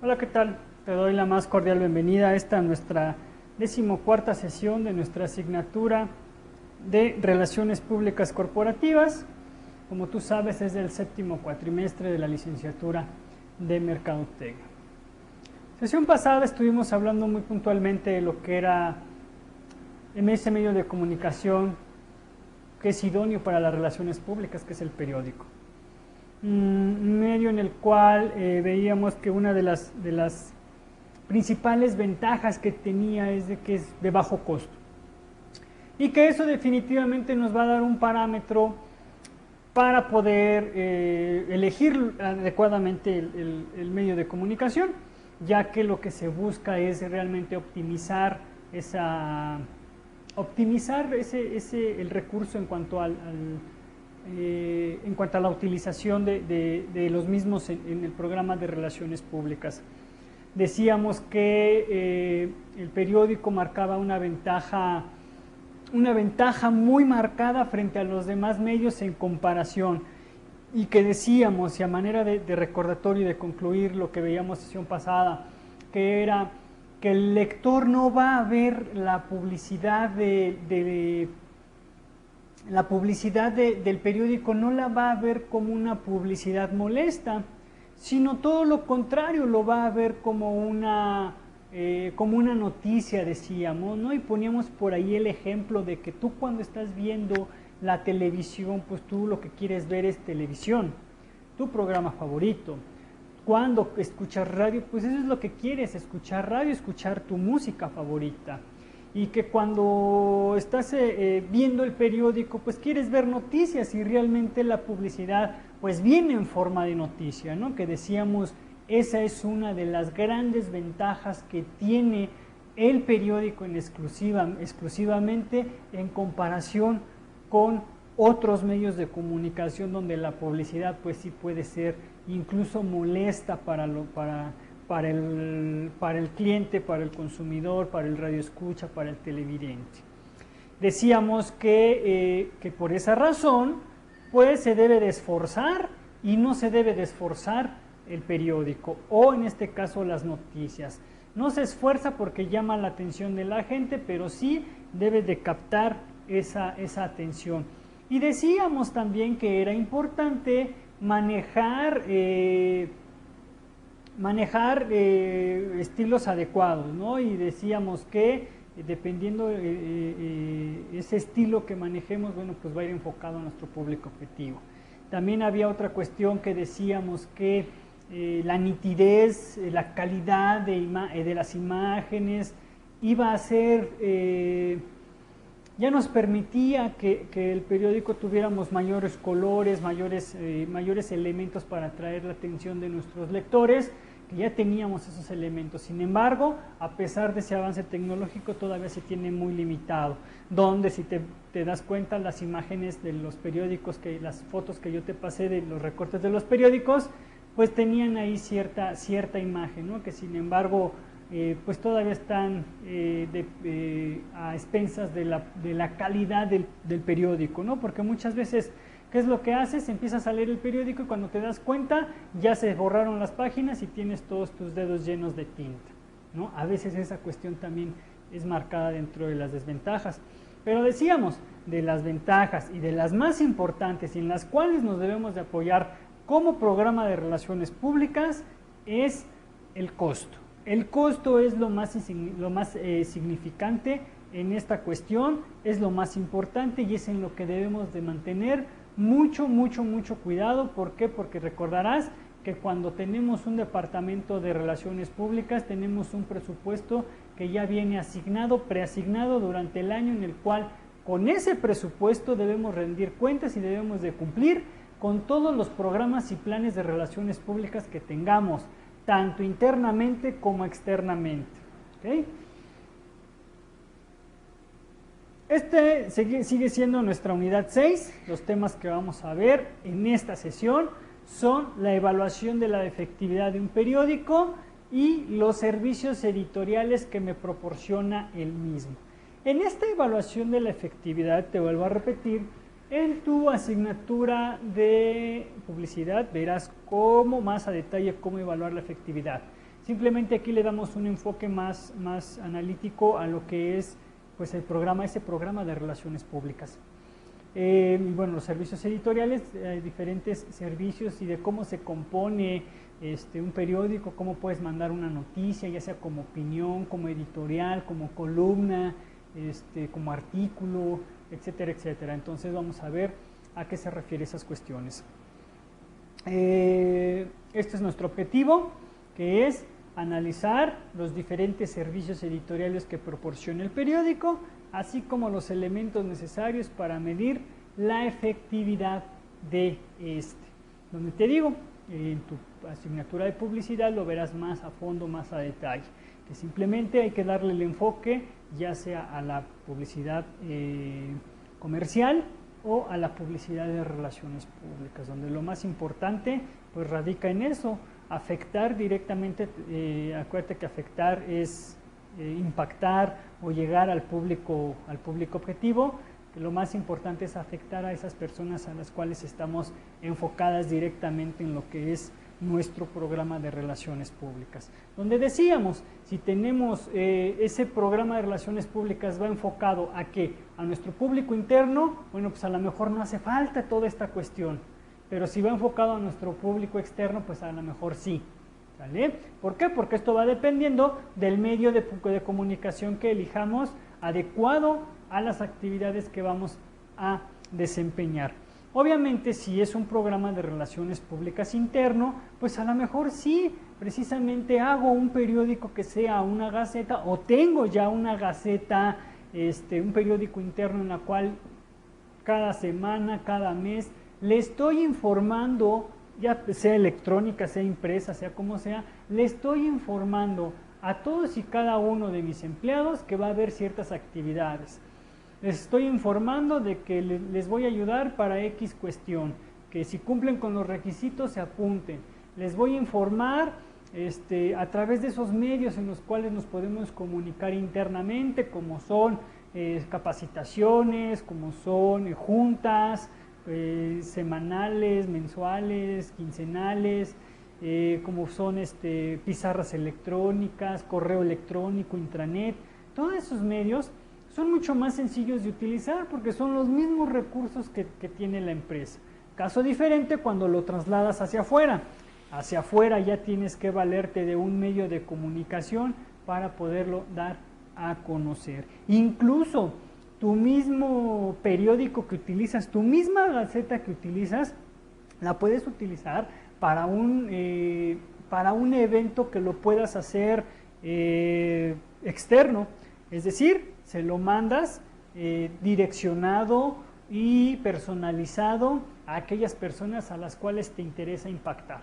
Hola, ¿qué tal? Te doy la más cordial bienvenida a esta nuestra 14ª sesión de nuestra asignatura de Relaciones Públicas Corporativas. Como tú sabes, es el 7º cuatrimestre de la licenciatura de Mercadotecnia. Sesión pasada estuvimos hablando muy puntualmente de lo que era ese medio de comunicación que es idóneo para las relaciones públicas, que es el periódico. Un medio en el cual veíamos que una de las principales ventajas que tenía es de que es de bajo costo y que eso definitivamente nos va a dar un parámetro para poder elegir adecuadamente el medio de comunicación, ya que lo que se busca es realmente optimizar el recurso en cuanto a la utilización de los mismos en el programa de relaciones públicas. Decíamos que el periódico marcaba una ventaja muy marcada frente a los demás medios en comparación, y que decíamos, y a manera de recordatorio y de concluir lo que veíamos sesión pasada, que era que el lector no va a ver la publicidad del periódico, no la va a ver como una publicidad molesta, sino todo lo contrario, lo va a ver como una noticia, decíamos, ¿no? Y poníamos por ahí el ejemplo de que tú, cuando estás viendo la televisión, pues tú lo que quieres ver es televisión, tu programa favorito. Cuando escuchas radio, pues eso es lo que quieres, escuchar radio, escuchar tu música favorita. Y que cuando estás viendo el periódico, pues quieres ver noticias, y realmente la publicidad pues viene en forma de noticia, ¿no? Que decíamos, esa es una de las grandes ventajas que tiene el periódico exclusivamente en comparación con otros medios de comunicación, donde la publicidad pues sí puede ser incluso molesta para el cliente, para el consumidor, para el radioescucha, para el televidente. Decíamos que por esa razón pues se debe de esforzar, y no se debe de esforzar el periódico, o en este caso las noticias. No se esfuerza porque llama la atención de la gente, pero sí debe de captar esa atención. Y decíamos también que era importante manejar estilos adecuados, ¿no? Y decíamos que dependiendo ese estilo que manejemos, bueno, pues va a ir enfocado a nuestro público objetivo. También había otra cuestión que decíamos que la nitidez, la calidad de las imágenes iba a ser, ya nos permitía que el periódico tuviéramos mayores colores, mayores elementos para atraer la atención de nuestros lectores, que ya teníamos esos elementos. Sin embargo, a pesar de ese avance tecnológico, todavía se tiene muy limitado, donde si te das cuenta, las imágenes de los periódicos, las fotos que yo te pasé de los recortes de los periódicos, pues tenían ahí cierta imagen, ¿no? Que sin embargo pues todavía están a expensas de la calidad del periódico, ¿no? Porque muchas veces, ¿qué es lo que haces? Empiezas a leer el periódico y cuando te das cuenta ya se borraron las páginas y tienes todos tus dedos llenos de tinta, ¿no? A veces esa cuestión también es marcada dentro de las desventajas. Pero decíamos, de las ventajas y de las más importantes, y en las cuales nos debemos de apoyar como programa de relaciones públicas, es el costo. El costo es lo más significante en esta cuestión, es lo más importante, y es en lo que debemos de mantener mucho cuidado. ¿Por qué? Porque recordarás que cuando tenemos un departamento de relaciones públicas, tenemos un presupuesto que ya viene preasignado durante el año, en el cual con ese presupuesto debemos rendir cuentas y debemos de cumplir con todos los programas y planes de relaciones públicas que tengamos, tanto internamente como externamente. ¿Okay? Este sigue siendo nuestra unidad 6. Los temas que vamos a ver en esta sesión son la evaluación de la efectividad de un periódico y los servicios editoriales que me proporciona el mismo. En esta evaluación de la efectividad, te vuelvo a repetir, en tu asignatura de publicidad verás más a detalle cómo evaluar la efectividad. Simplemente aquí le damos un enfoque más analítico a lo que es pues ese programa de relaciones públicas. Y bueno, los servicios editoriales, hay diferentes servicios y de cómo se compone un periódico, cómo puedes mandar una noticia, ya sea como opinión, como editorial, como columna, como artículo, etcétera, etcétera. Entonces vamos a ver a qué se refiere esas cuestiones. Este es nuestro objetivo, que es analizar los diferentes servicios editoriales que proporciona el periódico, así como los elementos necesarios para medir la efectividad de Donde te digo, en tu asignatura de publicidad lo verás más a fondo, más a detalle, que simplemente hay que darle el enfoque ya sea a la publicidad comercial o a la publicidad de relaciones públicas, donde lo más importante pues radica en eso, afectar directamente. Acuérdate que afectar es impactar o llegar al público objetivo, que lo más importante es afectar a esas personas a las cuales estamos enfocadas directamente en lo que es nuestro programa de relaciones públicas. Donde decíamos, si tenemos ese programa de relaciones públicas va enfocado a ¿qué? A nuestro público interno, bueno, pues a lo mejor no hace falta toda esta cuestión, pero si va enfocado a nuestro público externo, pues a lo mejor sí. ¿Vale? ¿Por qué? Porque esto va dependiendo del medio de comunicación que elijamos adecuado a las actividades que vamos a desempeñar. Obviamente, si es un programa de relaciones públicas interno, pues a lo mejor sí, precisamente hago un periódico que sea una gaceta, o tengo ya una gaceta, un periódico interno en la cual cada semana, cada mes, le estoy informando, ya sea electrónica, sea impresa, sea como sea, le estoy informando a todos y cada uno de mis empleados que va a haber ciertas actividades. Les estoy informando de que les voy a ayudar para X cuestión, que si cumplen con los requisitos se apunten. Les voy a informar a través de esos medios en los cuales nos podemos comunicar internamente, como son capacitaciones, como son juntas, semanales, mensuales, quincenales, como son pizarras electrónicas, correo electrónico, intranet. Todos esos medios son mucho más sencillos de utilizar porque son los mismos recursos que tiene la empresa. Caso diferente cuando lo trasladas hacia afuera. Hacia afuera ya tienes que valerte de un medio de comunicación para poderlo dar a conocer. Incluso tu mismo periódico que utilizas, tu misma gaceta que utilizas, la puedes utilizar para un evento que lo puedas hacer externo. Es decir, se lo mandas direccionado y personalizado a aquellas personas a las cuales te interesa impactar.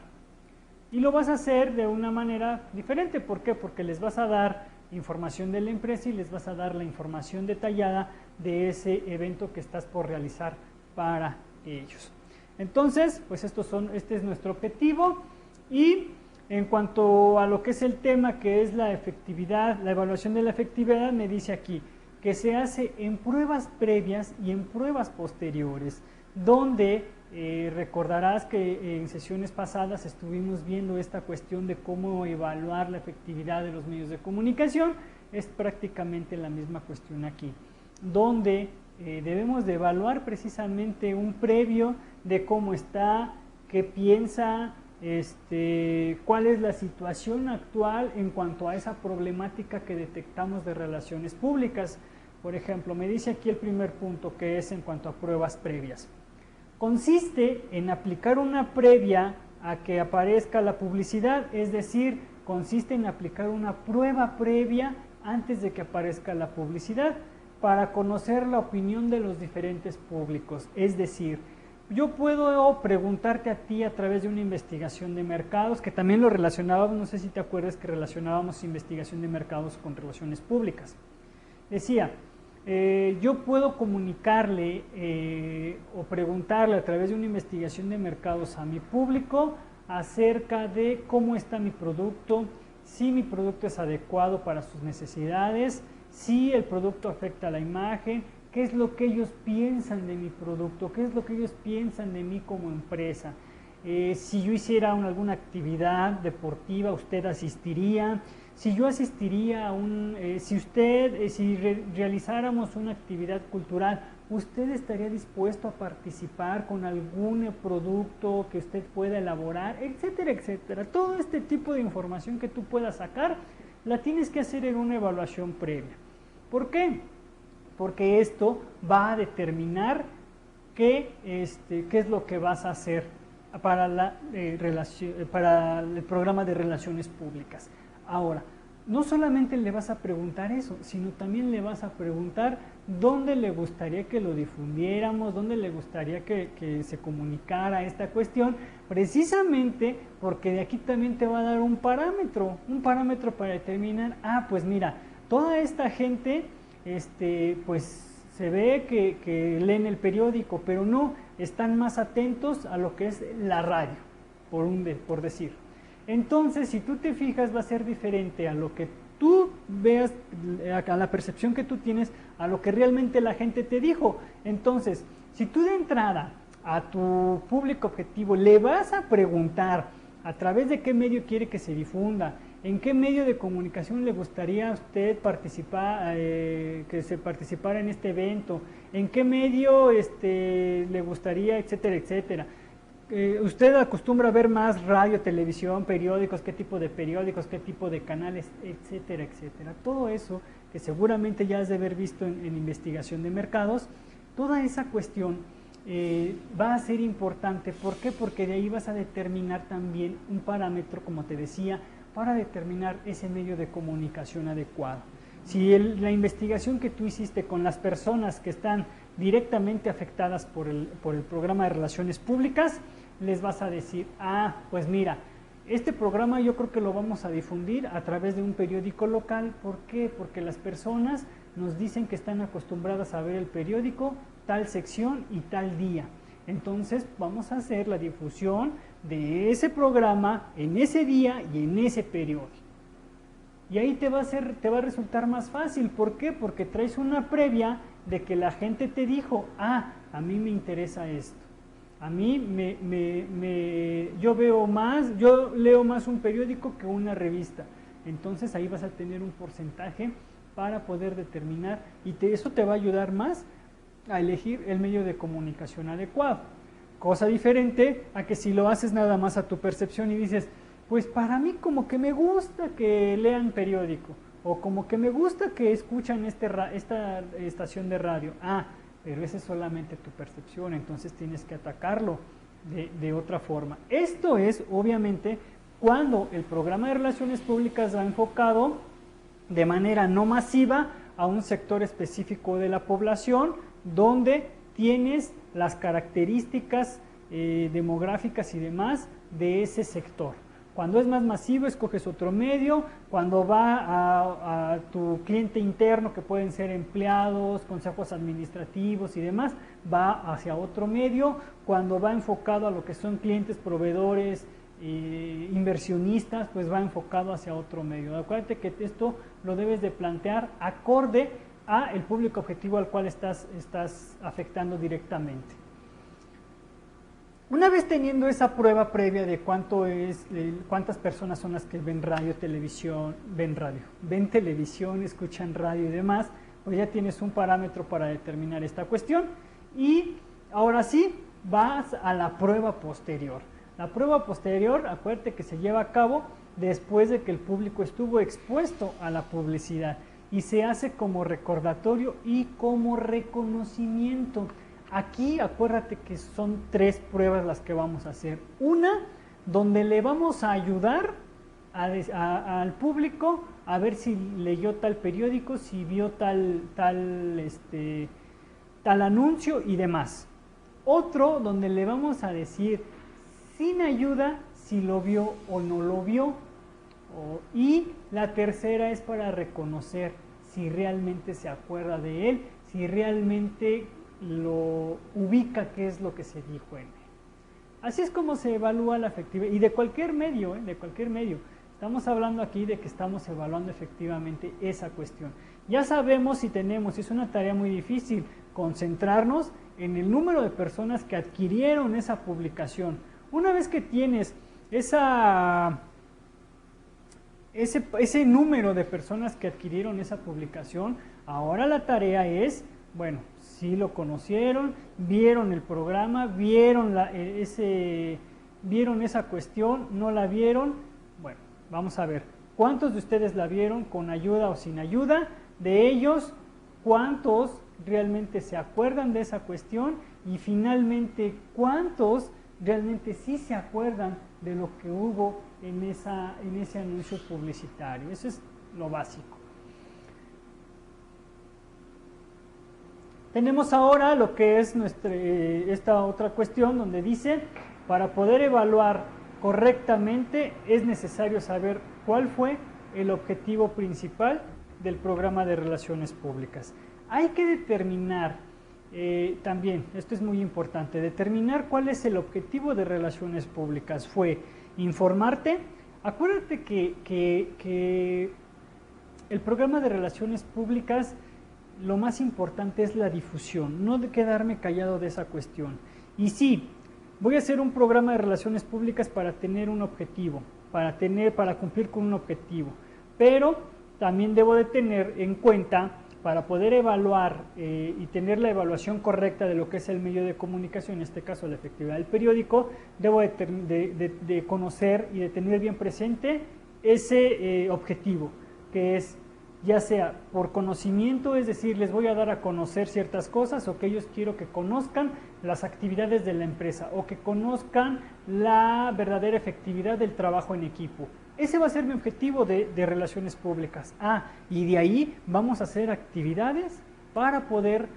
Y lo vas a hacer de una manera diferente. ¿Por qué? Porque les vas a dar información de la empresa y les vas a dar la información detallada de ese evento que estás por realizar para ellos. Entonces, pues este es nuestro objetivo. Y en cuanto a lo que es el tema, que es la efectividad, la evaluación de la efectividad, me dice aquí que se hace en pruebas previas y en pruebas posteriores, donde recordarás que en sesiones pasadas estuvimos viendo esta cuestión de cómo evaluar la efectividad de los medios de comunicación. Es prácticamente la misma cuestión aquí, donde debemos de evaluar precisamente un previo de cómo está, qué piensa, cuál es la situación actual en cuanto a esa problemática que detectamos de relaciones públicas. Por ejemplo, me dice aquí el primer punto, que es en cuanto a pruebas previas. Consiste en aplicar una previa a que aparezca la publicidad, es decir, consiste en aplicar una prueba previa antes de que aparezca la publicidad para conocer la opinión de los diferentes públicos. Es decir, yo puedo preguntarte a ti a través de una investigación de mercados, que también lo relacionábamos, no sé si te acuerdas que relacionábamos investigación de mercados con relaciones públicas. Decía, yo puedo comunicarle o preguntarle a través de una investigación de mercados a mi público acerca de cómo está mi producto, si mi producto es adecuado para sus necesidades, si el producto afecta a la imagen, qué es lo que ellos piensan de mi producto, qué es lo que ellos piensan de mí como empresa. si yo hiciera alguna actividad deportiva, usted asistiría. Si yo asistiría a si realizáramos una actividad cultural, ¿usted estaría dispuesto a participar con algún producto que usted pueda elaborar, etcétera, etcétera? Todo este tipo de información que tú puedas sacar, la tienes que hacer en una evaluación previa. ¿Por qué? Porque esto va a determinar qué es lo que vas a hacer para para el programa de relaciones públicas. Ahora, no solamente le vas a preguntar eso, sino también le vas a preguntar dónde le gustaría que lo difundiéramos, dónde le gustaría que se comunicara esta cuestión, precisamente porque de aquí también te va a dar un parámetro para determinar, pues mira, toda esta gente, pues se ve que leen el periódico, pero no, están más atentos a lo que es la radio, por decir. Entonces, si tú te fijas, va a ser diferente a lo que tú veas, a la percepción que tú tienes, a lo que realmente la gente te dijo. Entonces, si tú de entrada a tu público objetivo le vas a preguntar a través de qué medio quiere que se difunda, en qué medio de comunicación le gustaría a usted participar, que se participara en este evento, en qué medio le gustaría, etcétera, etcétera. ¿Usted acostumbra a ver más radio, televisión, periódicos, qué tipo de canales, etcétera, etcétera? Todo eso que seguramente ya has de haber visto en investigación de mercados, toda esa cuestión va a ser importante. ¿Por qué? Porque de ahí vas a determinar también un parámetro, como te decía, para determinar ese medio de comunicación adecuado. Si la investigación que tú hiciste con las personas que están directamente afectadas por el programa de relaciones públicas, les vas a decir, pues mira, este programa yo creo que lo vamos a difundir a través de un periódico local. ¿Por qué? Porque las personas nos dicen que están acostumbradas a ver el periódico, tal sección y tal día. Entonces vamos a hacer la difusión de ese programa en ese día y en ese periódico. Y ahí te va a resultar más fácil. ¿Por qué? Porque traes una previa de que la gente te dijo, a mí me interesa esto. A mí yo leo más un periódico que una revista. Entonces ahí vas a tener un porcentaje para poder determinar y eso te va a ayudar más a elegir el medio de comunicación adecuado. Cosa diferente a que si lo haces nada más a tu percepción y dices, pues para mí como que me gusta que lean periódico o como que me gusta que escuchan esta estación de radio. Pero esa es solamente tu percepción, entonces tienes que atacarlo de otra forma. Esto es, obviamente, cuando el programa de relaciones públicas va enfocado de manera no masiva a un sector específico de la población, donde tienes las características demográficas y demás de ese sector. Cuando es más masivo, escoges otro medio. Cuando va a tu cliente interno, que pueden ser empleados, consejos administrativos y demás, va hacia otro medio. Cuando va enfocado a lo que son clientes, proveedores, inversionistas, pues va enfocado hacia otro medio. Acuérdate que esto lo debes de plantear acorde a el público objetivo al cual estás afectando directamente. Una vez teniendo esa prueba previa de cuántas personas son las que ven televisión, escuchan radio y demás, pues ya tienes un parámetro para determinar esta cuestión. Y ahora sí, vas a la prueba posterior. La prueba posterior, acuérdate que se lleva a cabo después de que el público estuvo expuesto a la publicidad y se hace como recordatorio y como reconocimiento. Aquí acuérdate que son 3 pruebas las que vamos a hacer. Una, donde le vamos a ayudar al público a ver si leyó tal periódico, si vio tal anuncio y demás. Otro, donde le vamos a decir sin ayuda si lo vio o no lo vio. Y la tercera es para reconocer si realmente se acuerda de él, si realmente lo ubica qué es lo que se dijo en él. Así es como se evalúa la efectividad, y de cualquier medio, Estamos hablando aquí de que estamos evaluando efectivamente esa cuestión. Ya sabemos si tenemos, es una tarea muy difícil, concentrarnos en el número de personas que adquirieron esa publicación Una vez que tienes ese número de personas que adquirieron esa publicación, ahora la tarea es, bueno, si lo conocieron, vieron el programa, vieron esa cuestión, no la vieron, bueno, vamos a ver, ¿cuántos de ustedes la vieron con ayuda o sin ayuda? De ellos, ¿cuántos realmente se acuerdan de esa cuestión? Y finalmente, ¿cuántos realmente sí se acuerdan de lo que hubo en ese anuncio publicitario? Eso es lo básico. Tenemos ahora lo que es esta otra cuestión donde dice, para poder evaluar correctamente es necesario saber cuál fue el objetivo principal del programa de relaciones públicas. Hay que determinar también, esto es muy importante, determinar cuál es el objetivo de relaciones públicas. Fue informarte. Acuérdate que el programa de relaciones públicas, lo más importante es la difusión, no de quedarme callado de esa cuestión. Y sí, voy a hacer un programa de relaciones públicas para tener un objetivo, para cumplir con un objetivo, pero también debo de tener en cuenta, para poder evaluar y tener la evaluación correcta de lo que es el medio de comunicación, en este caso la efectividad del periódico, debo de conocer y de tener bien presente ese objetivo, que es ya sea por conocimiento, es decir, les voy a dar a conocer ciertas cosas, o que ellos quiero que conozcan las actividades de la empresa, o que conozcan la verdadera efectividad del trabajo en equipo. Ese va a ser mi objetivo de relaciones públicas. Y de ahí vamos a hacer actividades para poder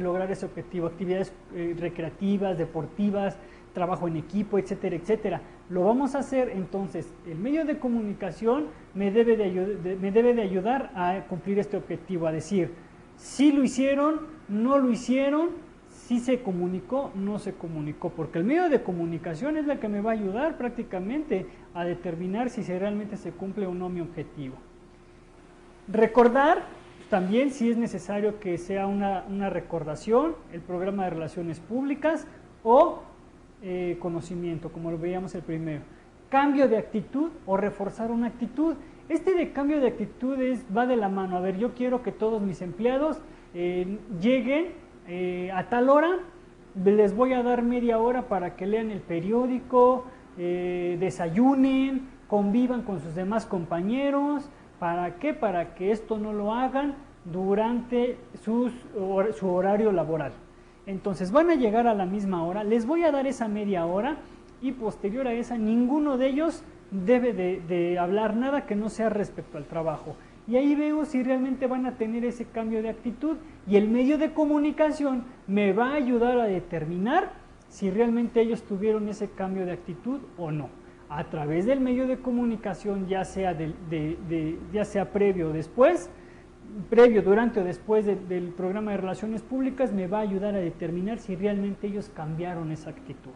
lograr ese objetivo, actividades recreativas, deportivas, trabajo en equipo, etcétera, etcétera. Lo vamos a hacer, entonces, el medio de comunicación me debe de ayudar a cumplir este objetivo, a decir, si lo hicieron, no lo hicieron, si se comunicó, no se comunicó, porque el medio de comunicación es la que me va a ayudar prácticamente a determinar si realmente se cumple o no mi objetivo. Recordar también, si es necesario que sea una recordación, el programa de relaciones públicas o conocimiento, como lo veíamos el primero. Cambio de actitud o reforzar una actitud. De cambio de actitud va de la mano. A ver, yo quiero que todos mis empleados lleguen a tal hora, les voy a dar media hora para que lean el periódico, desayunen, convivan con sus demás compañeros. ¿Para qué? Para que esto no lo hagan durante su horario laboral. Entonces van a llegar a la misma hora, les voy a dar esa media hora y posterior a esa ninguno de ellos debe de hablar nada que no sea respecto al trabajo. Y ahí veo si realmente van a tener ese cambio de actitud, y el medio de comunicación me va a ayudar a determinar si realmente ellos tuvieron ese cambio de actitud o no. A través del medio de comunicación, ya sea previo o después, durante o después del programa de relaciones públicas, me va a ayudar a determinar si realmente ellos cambiaron esa actitud.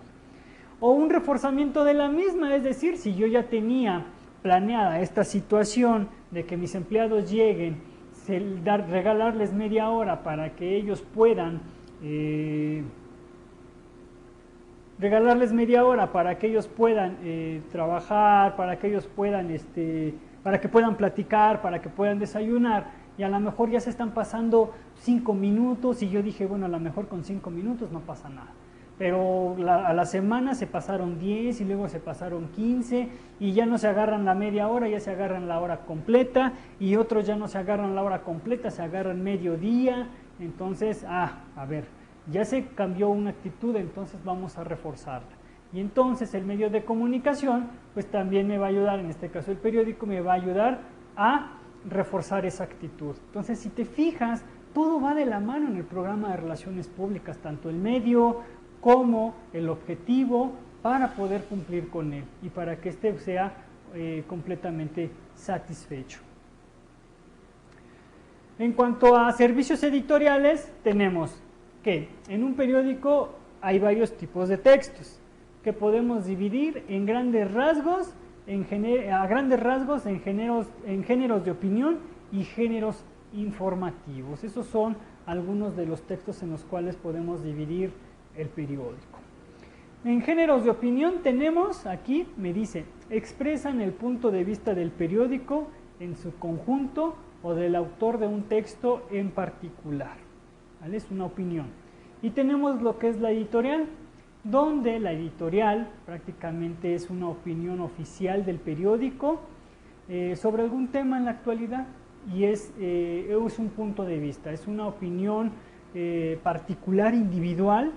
O un reforzamiento de la misma, es decir, si yo ya tenía planeada esta situación de que mis empleados lleguen, regalarles media hora para que ellos puedan trabajar, para que ellos puedan para que puedan platicar, para que puedan desayunar, y a lo mejor ya se están pasando 5 minutos y yo dije, bueno, a lo mejor con 5 minutos no pasa nada. Pero a la semana se pasaron 10 y luego se pasaron 15 y ya no se agarran la media hora, ya se agarran la hora completa, y otros ya no se agarran la hora completa, se agarran mediodía. Entonces, a ver, ya se cambió una actitud, entonces vamos a reforzarla. Y entonces el medio de comunicación pues también me va a ayudar, en este caso el periódico me va a ayudar a reforzar esa actitud. Entonces, si te fijas, todo va de la mano en el programa de relaciones públicas, tanto el medio como el objetivo, para poder cumplir con él y para que éste sea completamente satisfecho. En cuanto a servicios editoriales, tenemos que en un periódico hay varios tipos de textos que podemos dividir en grandes rasgos, en géneros de opinión y géneros informativos. Esos son algunos de los textos en los cuales podemos dividir el periódico. En géneros de opinión tenemos aquí, me dice, expresan el punto de vista del periódico en su conjunto o del autor de un texto en particular. ¿Vale? Es una opinión. Y tenemos lo que es la editorial, donde la editorial prácticamente es una opinión oficial del periódico sobre algún tema en la actualidad y es un punto de vista, es una opinión particular, individual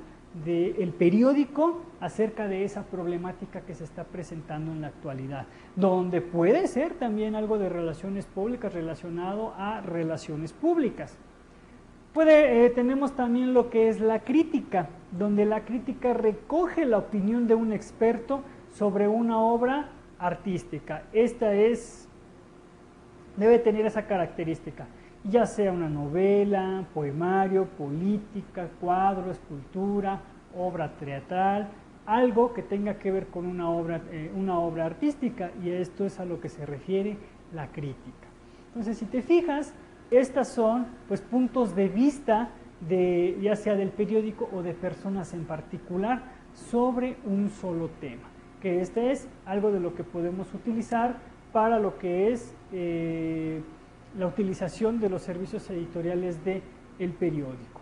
del periódico acerca de esa problemática que se está presentando en la actualidad, donde puede ser también algo de relaciones públicas relacionado a relaciones públicas. Tenemos también lo que es la crítica, donde la crítica recoge la opinión de un experto sobre una obra artística. Esta debe tener esa característica, ya sea una novela, poemario, política, cuadro, escultura, obra teatral, algo que tenga que ver con una obra artística, y a esto es a lo que se refiere la crítica. Entonces, si te fijas, estas son pues puntos de vista ya sea del periódico o de personas en particular sobre un solo tema, que este es algo de lo que podemos utilizar para lo que es la utilización de los servicios editoriales del periódico.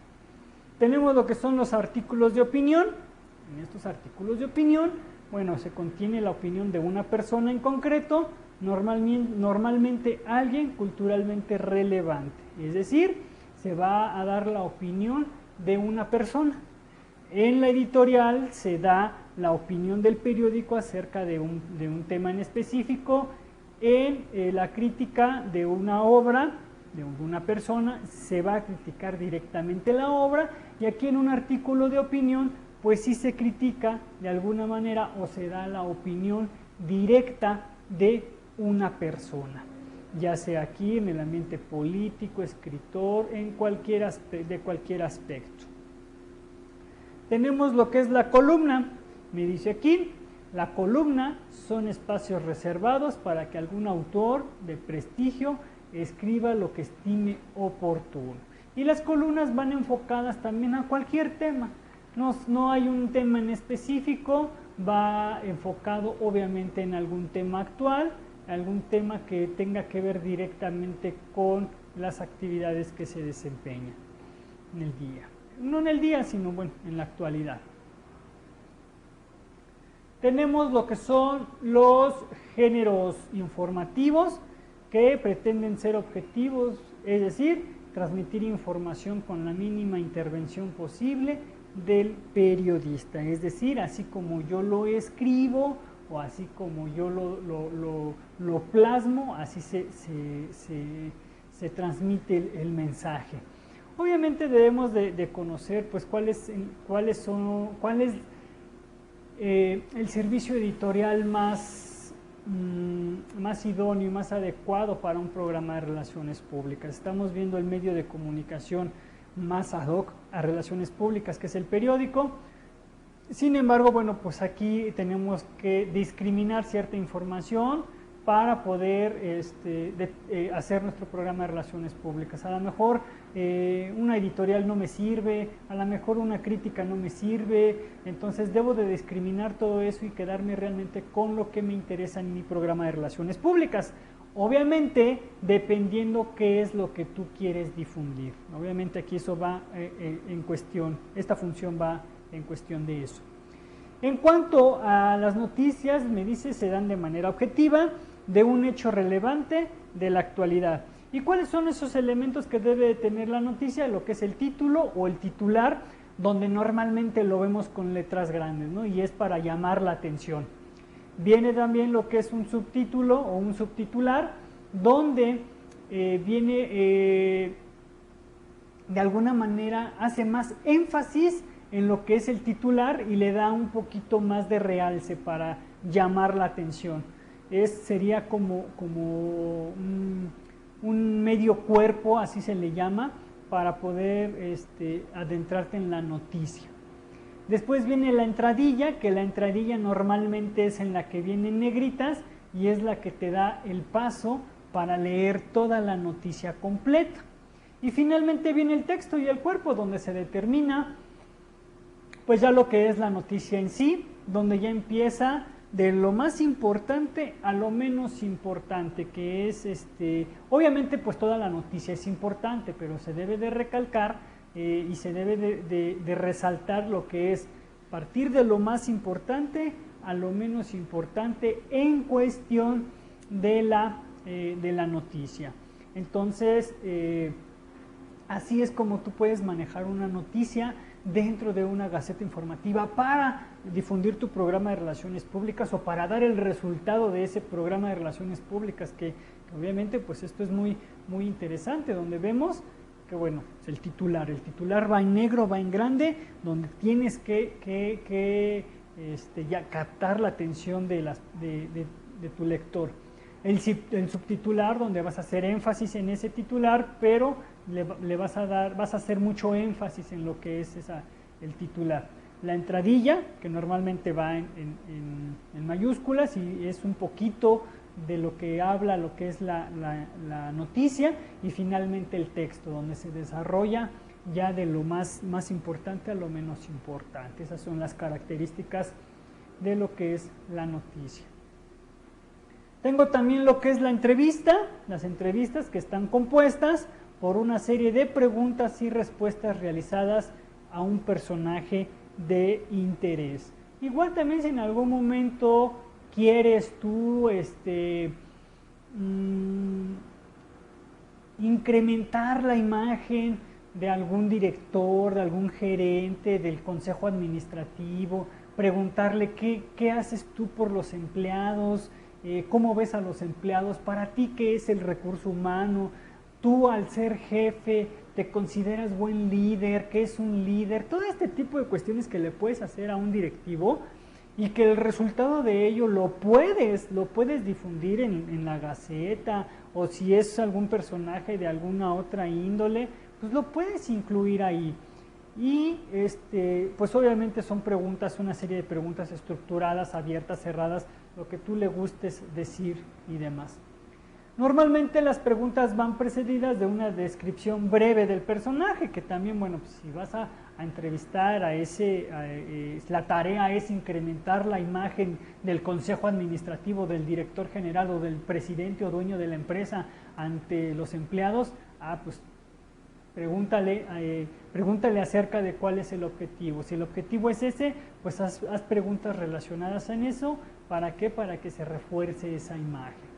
Tenemos lo que son los artículos de opinión. En estos artículos de opinión, bueno, se contiene la opinión de una persona en concreto, normalmente alguien culturalmente relevante, es decir, se va a dar la opinión de una persona. En la editorial se da la opinión del periódico acerca de un tema en específico. En la crítica de una obra, de una persona, se va a criticar directamente la obra, y aquí en un artículo de opinión, pues sí se critica de alguna manera o se da la opinión directa de una persona, ya sea aquí en el ambiente político, escritor, de cualquier aspecto. Tenemos lo que es la columna, me dice aquí, la columna son espacios reservados para que algún autor de prestigio escriba lo que estime oportuno. Y las columnas van enfocadas también a cualquier tema, no hay un tema en específico, va enfocado obviamente en algún tema actual, algún tema que tenga que ver directamente con las actividades que se desempeñan en el día. No en el día, sino bueno, en la actualidad. Tenemos lo que son los géneros informativos que pretenden ser objetivos, es decir, transmitir información con la mínima intervención posible del periodista. Es decir, así como yo lo escribo o así como yo lo plasmo, así se transmite el mensaje. Obviamente debemos de conocer pues cuál es el servicio editorial más idóneo y más adecuado para un programa de relaciones públicas. Estamos viendo el medio de comunicación más ad hoc a relaciones públicas, que es el periódico. Sin embargo, bueno, pues aquí tenemos que discriminar cierta información para poder hacer nuestro programa de relaciones públicas. A lo mejor una editorial no me sirve, a lo mejor una crítica no me sirve, entonces debo de discriminar todo eso y quedarme realmente con lo que me interesa en mi programa de relaciones públicas. Obviamente, dependiendo qué es lo que tú quieres difundir. Obviamente aquí eso va en cuestión, esta función va en cuestión de eso. En cuanto a las noticias, me dice, se dan de manera objetiva, de un hecho relevante de la actualidad. ¿Y cuáles son esos elementos que debe de tener la noticia? Lo que es el título o el titular, donde normalmente lo vemos con letras grandes, ¿no? Y es para llamar la atención. Viene también lo que es un subtítulo o un subtitular, donde viene de alguna manera, hace más énfasis en lo que es el titular y le da un poquito más de realce para llamar la atención. Sería como un medio cuerpo, así se le llama, para poder adentrarte en la noticia. Después viene la entradilla, que la entradilla normalmente es en la que vienen negritas y es la que te da el paso para leer toda la noticia completa. Y finalmente viene el texto y el cuerpo, donde se determina pues ya lo que es la noticia en sí, donde ya empieza de lo más importante a lo menos importante, que es, obviamente pues toda la noticia es importante, pero se debe de recalcar y se debe de resaltar lo que es partir de lo más importante a lo menos importante en cuestión de la noticia. Entonces, así es como tú puedes manejar una noticia dentro de una gaceta informativa para difundir tu programa de relaciones públicas o para dar el resultado de ese programa de relaciones públicas, que obviamente pues esto es muy, muy interesante, donde vemos que bueno, el titular va en negro, va en grande, donde tienes que ya captar la atención de tu lector. El subtitular, donde vas a hacer énfasis en ese titular, pero vas a hacer mucho énfasis en lo que es el titular. La entradilla, que normalmente va en mayúsculas y es un poquito de lo que habla, lo que es la noticia, y finalmente el texto, donde se desarrolla ya de lo más importante a lo menos importante. Esas son las características de lo que es la noticia. Tengo también lo que es la entrevista, las entrevistas que están compuestas por una serie de preguntas y respuestas realizadas a un personaje de interés. Igual también si en algún momento quieres tú incrementar la imagen de algún director, de algún gerente, del consejo administrativo, preguntarle qué haces tú por los empleados, cómo ves a los empleados, para ti qué es el recurso humano, tú al ser jefe te consideras buen líder, qué es un líder, todo este tipo de cuestiones que le puedes hacer a un directivo y que el resultado de ello lo puedes difundir en la Gaceta, o si es algún personaje de alguna otra índole, pues lo puedes incluir ahí. Y pues obviamente son preguntas, una serie de preguntas estructuradas, abiertas, cerradas, lo que tú le gustes decir y demás. Normalmente las preguntas van precedidas de una descripción breve del personaje, que también, bueno, pues si vas a entrevistar la tarea es incrementar la imagen del consejo administrativo, del director general o del presidente o dueño de la empresa ante los empleados, pues pregúntale acerca de cuál es el objetivo. Si el objetivo es ese, pues haz preguntas relacionadas en eso. ¿Para qué? Para que se refuerce esa imagen.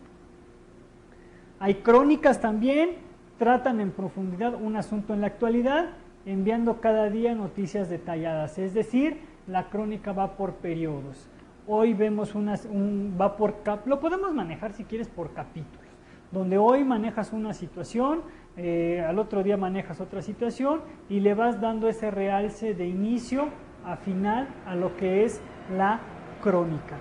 Hay crónicas también, tratan en profundidad un asunto en la actualidad, enviando cada día noticias detalladas, es decir, la crónica va por periodos. Hoy vemos lo podemos manejar si quieres por capítulos, donde hoy manejas una situación, al otro día manejas otra situación y le vas dando ese realce de inicio a final a lo que es la crónica.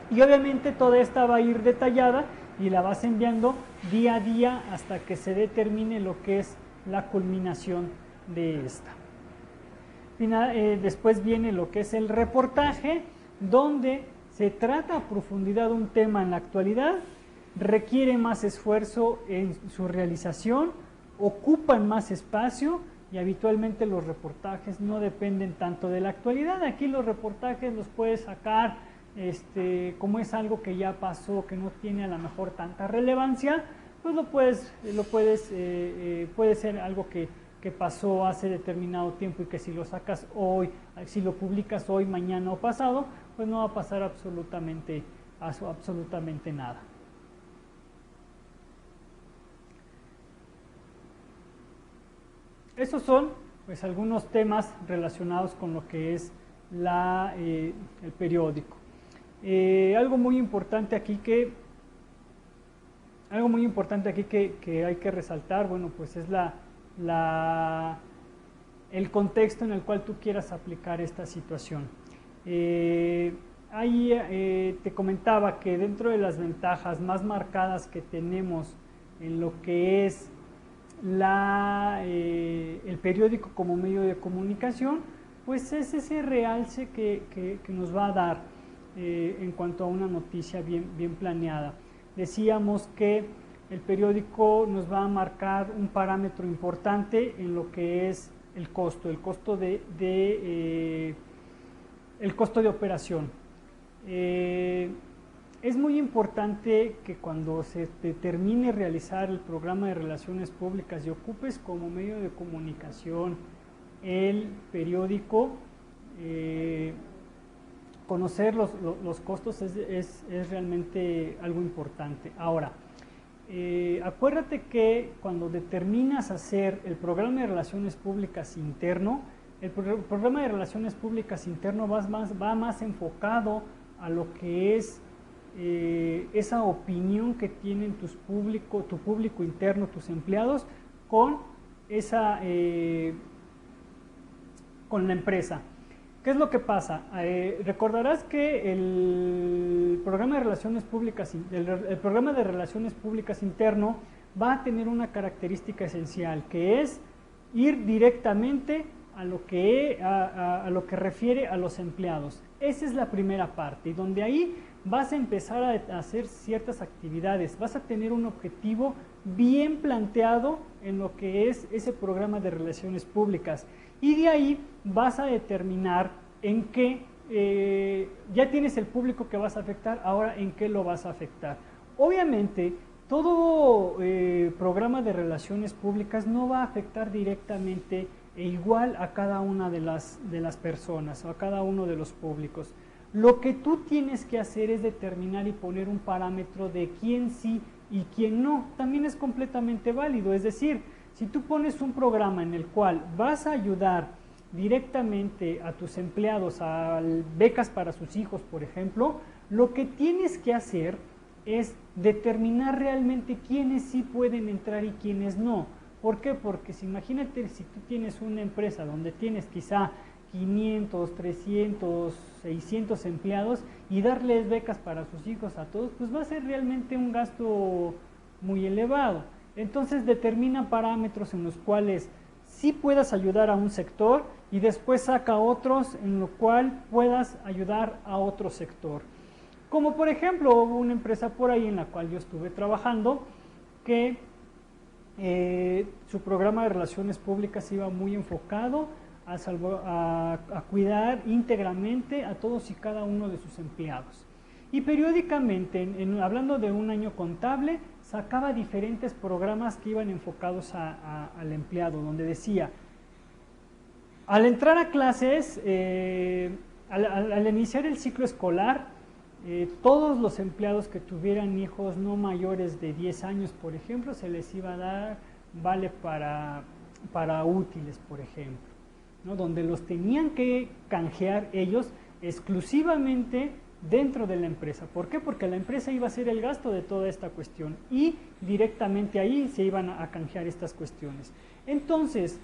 Y obviamente toda esta va a ir detallada y la vas enviando día a día hasta que se determine lo que es la culminación de esta. Después viene lo que es el reportaje, donde se trata a profundidad un tema en la actualidad, requiere más esfuerzo en su realización, ocupan más espacio y habitualmente los reportajes no dependen tanto de la actualidad. Aquí los reportajes los puedes sacar como es algo que ya pasó, que no tiene a lo mejor tanta relevancia, pues puede ser algo que pasó hace determinado tiempo y que si lo sacas hoy, si lo publicas hoy, mañana o pasado, pues no va a pasar absolutamente nada. Esos son pues algunos temas relacionados con lo que es el periódico. Algo muy importante aquí que hay que resaltar, bueno, pues es el contexto en el cual tú quieras aplicar esta situación. Ahí te comentaba que dentro de las ventajas más marcadas que tenemos en lo que es el periódico como medio de comunicación, pues es ese realce que nos va a dar en cuanto a una noticia bien planeada. Decíamos que el periódico nos va a marcar un parámetro importante en lo que es el costo de operación. Es muy importante que cuando se termine realizar el programa de relaciones públicas y ocupes como medio de comunicación el periódico, conocer los costos es realmente algo importante. Ahora, acuérdate que cuando determinas hacer el programa de relaciones públicas interno, el programa de relaciones públicas interno va más enfocado a lo que es esa opinión que tienen tu público interno, tus empleados, con la empresa. ¿Qué es lo que pasa? Recordarás que el programa de relaciones públicas interno va a tener una característica esencial, que es ir directamente a lo que refiere a los empleados. Esa es la primera parte, y donde ahí vas a empezar a hacer ciertas actividades, vas a tener un objetivo bien planteado en lo que es ese programa de relaciones públicas, y de ahí vas a determinar en qué, ya tienes el público que vas a afectar, ahora en qué lo vas a afectar. Obviamente, todo programa de relaciones públicas no va a afectar directamente e igual a cada una de las personas o a cada uno de los públicos. Lo que tú tienes que hacer es determinar y poner un parámetro de quién sí y quién no. También es completamente válido, es decir, si tú pones un programa en el cual vas a ayudar directamente a tus empleados a becas para sus hijos, por ejemplo, lo que tienes que hacer es determinar realmente quiénes sí pueden entrar y quiénes no. ¿Por qué? Porque imagínate si tú tienes una empresa donde tienes quizá 500, 300, 600 empleados y darles becas para sus hijos a todos, pues va a ser realmente un gasto muy elevado. Entonces determina parámetros en los cuales sí puedas ayudar a un sector y después saca otros en lo cual puedas ayudar a otro sector. Como por ejemplo, hubo una empresa por ahí en la cual yo estuve trabajando que su programa de relaciones públicas iba muy enfocado a cuidar íntegramente a todos y cada uno de sus empleados. Y periódicamente, hablando de un año contable, sacaba diferentes programas que iban enfocados al empleado, donde decía, al entrar a clases, al iniciar el ciclo escolar, todos los empleados que tuvieran hijos no mayores de 10 años, por ejemplo, se les iba a dar vale para útiles, por ejemplo, ¿no? Donde los tenían que canjear ellos exclusivamente dentro de la empresa. ¿Por qué? Porque la empresa iba a hacer el gasto de toda esta cuestión y directamente ahí se iban a canjear estas cuestiones. Entonces,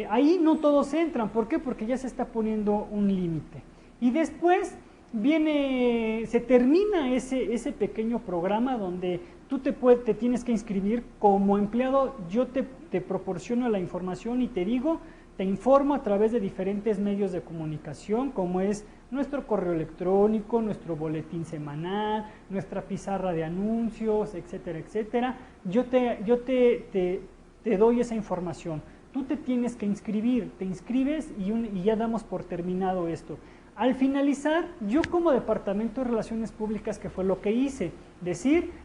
ahí no todos entran. ¿Por qué? Porque ya se está poniendo un límite. Y después se termina ese pequeño programa donde tú te tienes que inscribir como empleado. Yo te proporciono la información y te informo a través de diferentes medios de comunicación, como es nuestro correo electrónico, nuestro boletín semanal, nuestra pizarra de anuncios, etcétera, etcétera. Yo te doy esa información. Tú te tienes que inscribir, te inscribes y ya damos por terminado esto. Al finalizar, yo como Departamento de Relaciones Públicas, ¿qué fue lo que hice?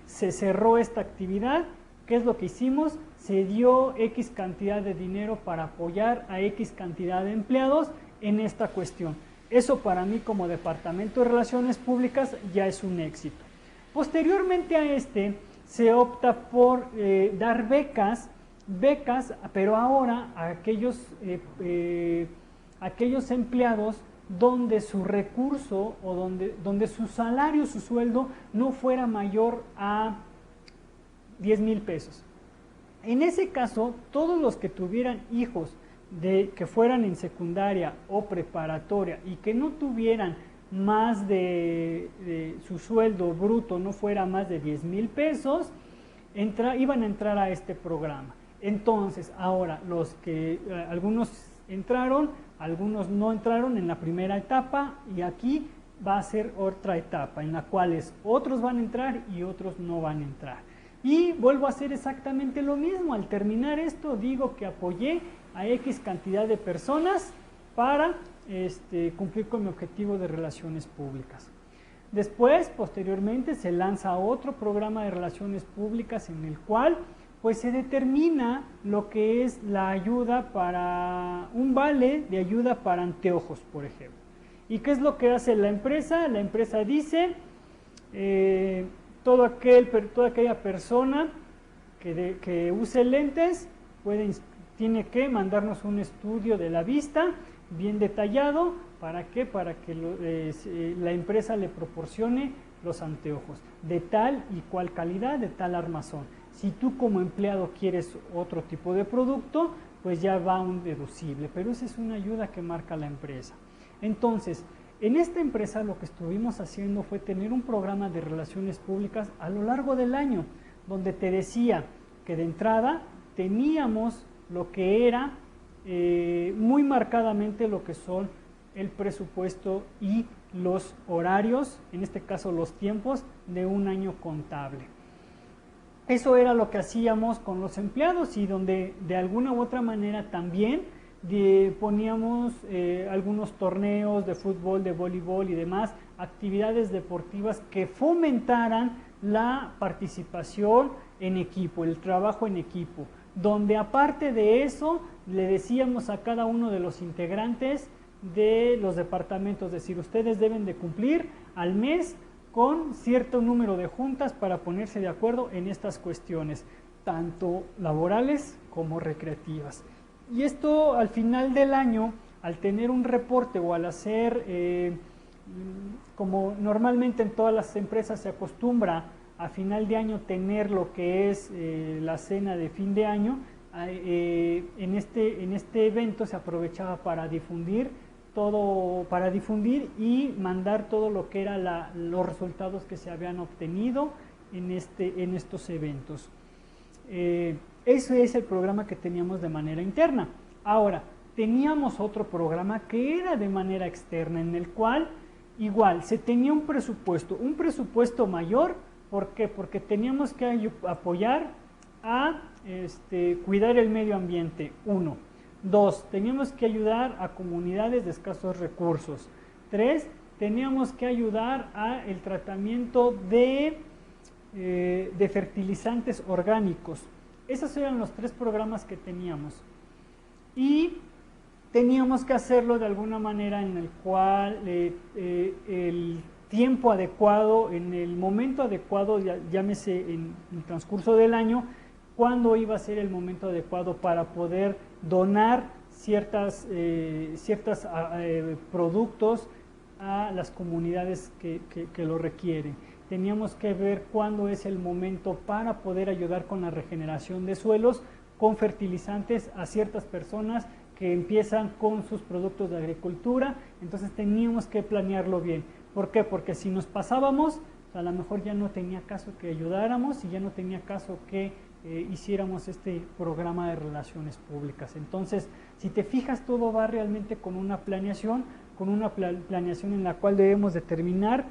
Se cerró esta actividad. ¿Qué es lo que hicimos? Se dio X cantidad de dinero para apoyar a X cantidad de empleados en esta cuestión. Eso para mí como Departamento de Relaciones Públicas ya es un éxito. Posteriormente a se opta por dar becas, pero ahora a aquellos empleados donde su recurso o donde su salario, su sueldo no fuera mayor a 10,000 pesos. En ese caso, todos los que tuvieran hijos que fueran en secundaria o preparatoria y que no tuvieran más de su sueldo bruto, no fuera más de 10,000 pesos, iban a entrar a este programa. Entonces, ahora algunos entraron, algunos no entraron en la primera etapa, y aquí va a ser otra etapa en la cual otros van a entrar y otros no van a entrar. Y vuelvo a hacer exactamente lo mismo. Al terminar esto digo que apoyé a X cantidad de personas para cumplir con mi objetivo de relaciones públicas. Después, posteriormente, se lanza otro programa de relaciones públicas en el cual pues se determina lo que es la ayuda para un vale de ayuda para anteojos, por ejemplo. ¿Y qué es lo que hace la empresa? La empresa dice, toda aquella persona que use lentes tiene que mandarnos un estudio de la vista bien detallado. ¿Para qué? Para que la empresa le proporcione los anteojos de tal y cual calidad, de tal armazón. Si tú como empleado quieres otro tipo de producto, pues ya va un deducible, pero esa es una ayuda que marca la empresa. Entonces, en esta empresa lo que estuvimos haciendo fue tener un programa de relaciones públicas a lo largo del año, donde te decía que de entrada teníamos lo que era muy marcadamente lo que son el presupuesto y los horarios, en este caso los tiempos de un año contable. Eso era lo que hacíamos con los empleados y donde de alguna u otra manera también poníamos algunos torneos de fútbol, de voleibol y demás, actividades deportivas que fomentaran la participación en equipo, el trabajo en equipo, donde aparte de eso le decíamos a cada uno de los integrantes de los departamentos, es decir, ustedes deben de cumplir al mes con cierto número de juntas para ponerse de acuerdo en estas cuestiones, tanto laborales como recreativas. Y esto al final del año, al tener un reporte o al hacer, como normalmente en todas las empresas se acostumbra a final de año tener lo que es la cena de fin de año, en este evento se aprovechaba para difundir y mandar todo lo que era los resultados que se habían obtenido en estos eventos. Ese es el programa que teníamos de manera interna. Ahora, teníamos otro programa que era de manera externa, en el cual igual se tenía un presupuesto mayor. ¿Por qué? Porque teníamos que apoyar a cuidar el medio ambiente, 1. 2, teníamos que ayudar a comunidades de escasos recursos. 3, teníamos que ayudar al tratamiento de fertilizantes orgánicos. Esos eran los 3 programas que teníamos. Y teníamos que hacerlo de alguna manera en el cual el tiempo adecuado, en el momento adecuado, llámese en el transcurso del año, cuándo iba a ser el momento adecuado para poder donar ciertos productos a las comunidades que lo requieren. Teníamos que ver cuándo es el momento para poder ayudar con la regeneración de suelos, con fertilizantes a ciertas personas que empiezan con sus productos de agricultura. Entonces teníamos que planearlo bien. ¿Por qué? Porque si nos pasábamos, a lo mejor ya no tenía caso que ayudáramos y ya no tenía caso que hiciéramos este programa de relaciones públicas. Entonces, si te fijas, todo va realmente con una planeación en la cual debemos determinar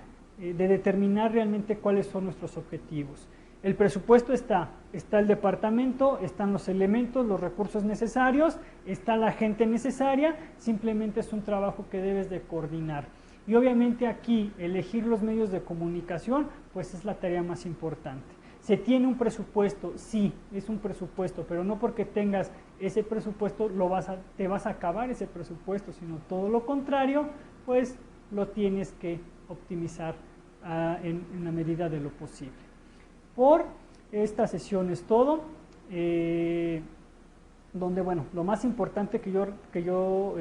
realmente cuáles son nuestros objetivos. El presupuesto está el departamento, están los elementos, los recursos necesarios, está la gente necesaria, simplemente es un trabajo que debes de coordinar. Y obviamente aquí elegir los medios de comunicación, pues es la tarea más importante. ¿Se tiene un presupuesto? Sí, es un presupuesto, pero no porque tengas ese presupuesto te vas a acabar ese presupuesto, sino todo lo contrario, pues lo tienes que optimizar en la medida de lo posible. Por esta sesión es todo, donde, bueno, lo más importante que yo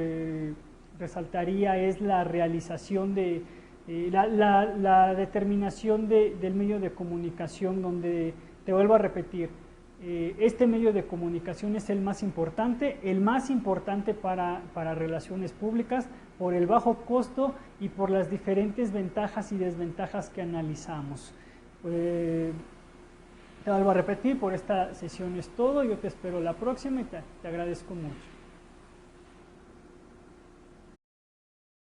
resaltaría es la realización de la determinación del medio de comunicación, donde, te vuelvo a repetir, este medio de comunicación es el más importante para relaciones públicas, por el bajo costo y por las diferentes ventajas y desventajas que analizamos. Te vuelvo a repetir, por esta sesión es todo, yo te espero la próxima y te agradezco mucho.